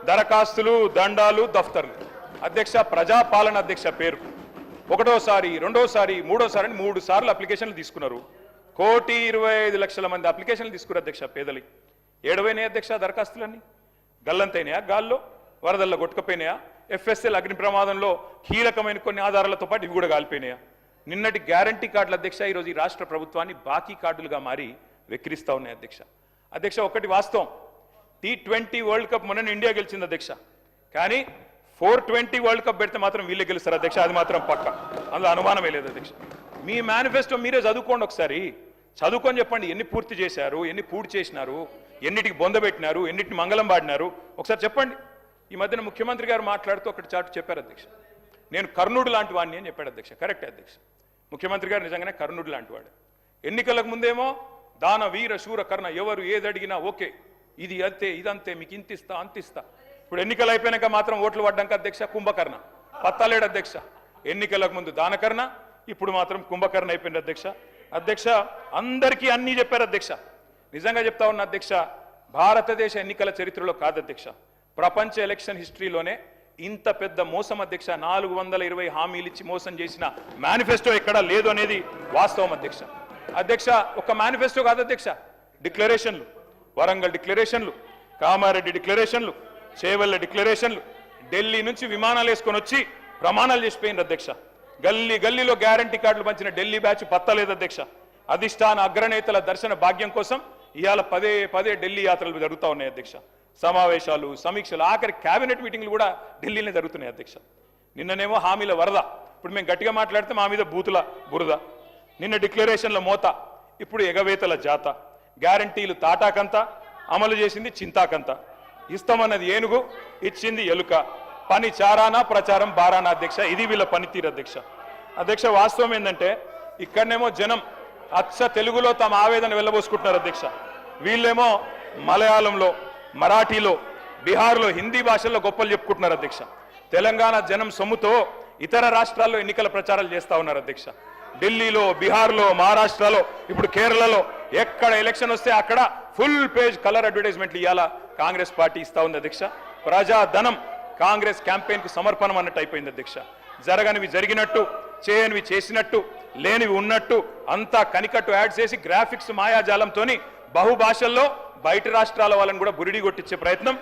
దరఖాస్తులు, దండాలు, దఫ్తర్లు. అధ్యక్ష, ప్రజాపాలన అధ్యక్ష పేరు. ఒకటోసారి, రెండోసారి, మూడోసారి అని 3 సార్లు అప్లికేషన్లు తీసుకున్నారు. 1,25,00,000 మంది అప్లికేషన్లు తీసుకున్నారు అధ్యక్ష. పేదలి ఏడవైనాయి అధ్యక్ష దరఖాస్తులన్నీ. గల్లంతైనాయా, గాల్లో వరదల్లో కొట్టుకపోయినాయా, ఎఫ్ఎస్ఎల్ అగ్ని ప్రమాదంలో కీలకమైన కొన్ని ఆధారాలతో పాటు ఇవి కూడా కాలిపోయినాయా. నిన్నటి గ్యారంటీ కార్డుల అధ్యక్ష ఈరోజు ఈ రాష్ట్ర ప్రభుత్వాన్ని బాకీ కార్డులుగా మారి వెక్కిరిస్తా ఉన్నాయి అధ్యక్ష. అధ్యక్ష, ఒకటి వాస్తవం, T20 వరల్డ్ కప్ మొన్న ఇండియా గెలిచింది అధ్యక్ష. కానీ 420 వరల్డ్ కప్ పెడితే మాత్రం వీళ్ళే గెలుస్తారు అధ్యక్ష. అది మాత్రం పక్క, అందులో అనుమానమే లేదు అధ్యక్ష. మీ మేనిఫెస్టో మీరే చదువుకోండి ఒకసారి. చదువుకొని చెప్పండి ఎన్ని పూర్తి చేశారు, ఎన్ని పూర్తి చేసినారు, ఎన్నిటికి బొందబెట్టినారు, ఎన్నిటిని మంగళం పాడినారు ఒకసారి చెప్పండి. ఈ మధ్యన ముఖ్యమంత్రి గారు మాట్లాడుతూ ఒకటి చాటు చెప్పారు అధ్యక్ష, నేను కర్ణుడు లాంటి వాడిని అని చెప్పాడు అధ్యక్ష. కరెక్టే అధ్యక్ష, ముఖ్యమంత్రి గారు నిజంగానే కర్ణుడు లాంటి వాడు. ఎన్నికలకు ముందేమో దాన వీర శూర కర్ణ, ఎవరు ఏది అడిగినా ఓకే, ఇది అంతే ఇదంతే, మీకు ఇంతిస్తా అంతిస్తా. ఇప్పుడు ఎన్నికలు అయిపోయినాక మాత్రం ఓట్లు పడ్డాక అధ్యక్ష కుంభకర్ణ, పత్తాలేడు అధ్యక్ష. ఎన్నికలకు ముందు దానకర్ణ, ఇప్పుడు మాత్రం కుంభకర్ణ అయిపోయింది అధ్యక్ష. అధ్యక్ష, అందరికీ అన్నీ చెప్పారు అధ్యక్ష. నిజంగా చెప్తా ఉన్న అధ్యక్ష, భారతదేశ ఎన్నికల చరిత్రలో కాదు అధ్యక్ష, ప్రపంచ ఎలక్షన్ హిస్టరీలోనే ఇంత పెద్ద మోసం అధ్యక్ష. 420 హామీలు ఇచ్చి మోసం చేసిన మేనిఫెస్టో ఎక్కడా లేదు అనేది వాస్తవం అధ్యక్ష. అధ్యక్ష, ఒక మేనిఫెస్టో కాదు అధ్యక్ష, డిక్లరేషన్లు, వరంగల్ డిక్లరేషన్లు, కామారెడ్డి డిక్లరేషన్లు, చేవెళ్ళ డిక్లరేషన్లు, ఢిల్లీ నుంచి విమానాలు వేసుకొని వచ్చి ప్రమాణాలు చేసిపోయింది అధ్యక్ష. గల్లీ గల్లీలో గ్యారంటీ కార్డులు పంచిన ఢిల్లీ బ్యాచ్ పత్తలేదు అధ్యక్ష. అధిష్టాన అగ్రనేతల దర్శన భాగ్యం కోసం ఇవాళ పదే ఢిల్లీ యాత్రలు జరుగుతూ ఉన్నాయి అధ్యక్ష. సమావేశాలు, సమీక్షలు, ఆఖరి కేబినెట్ మీటింగ్లు కూడా ఢిల్లీనే జరుగుతున్నాయి అధ్యక్ష. నిన్ననేమో హామీల వరద, ఇప్పుడు మేము గట్టిగా మాట్లాడితే మా మీద బూతుల బురద. నిన్న డిక్లరేషన్ల మోత, ఇప్పుడు ఎగవేతల జాత. గ్యారంటీలు తాటాకంత, అమలు చేసింది చింతాకంత. ఇస్తామన్నది ఏనుగు, ఇచ్చింది ఎలుక. పని చారానా, ప్రచారం బారానా అధ్యక్ష. ఇది వీళ్ళ పనితీరు అధ్యక్ష. అధ్యక్ష, వాస్తవం ఏంటంటే ఇక్కడనేమో జనం అచ్చ తెలుగులో తమ ఆవేదన వెళ్ళబోసుకుంటున్నారు అధ్యక్ష. వీళ్ళేమో మలయాళంలో, మరాఠీలో, బీహార్లో, హిందీ భాషల్లో గొప్పలు చెప్పుకుంటున్నారు అధ్యక్ష. తెలంగాణ జనం సొమ్ముతో ఇతర రాష్ట్రాల్లో ఎన్నికల ప్రచారాలు చేస్తా ఉన్నారు అధ్యక్ష. ఢిల్లీలో, బీహార్లో, మహారాష్ట్రలో, ఇప్పుడు కేరళలో ఎక్కడ ఎలక్షన్ వస్తే అక్కడ ఫుల్ పేజ్ కలర్ అడ్వర్టైజ్మెంట్లు ఇవాళ కాంగ్రెస్ పార్టీ ఇస్తా ఉంది అధ్యక్ష. ప్రజాధనం కాంగ్రెస్ క్యాంపెయిన్ కు సమర్పణం అన్నట్టు అయిపోయింది అధ్యక్ష. జరగనివి జరిగినట్టు, చేయనివి చేసినట్టు, లేనివి ఉన్నట్టు అంతా కనికట్టు యాడ్ చేసి గ్రాఫిక్స్ మాయాజాలంతోని బహుభాషల్లో బయట రాష్ట్రాల వాళ్ళని కూడా బురిడి కొట్టించే ప్రయత్నం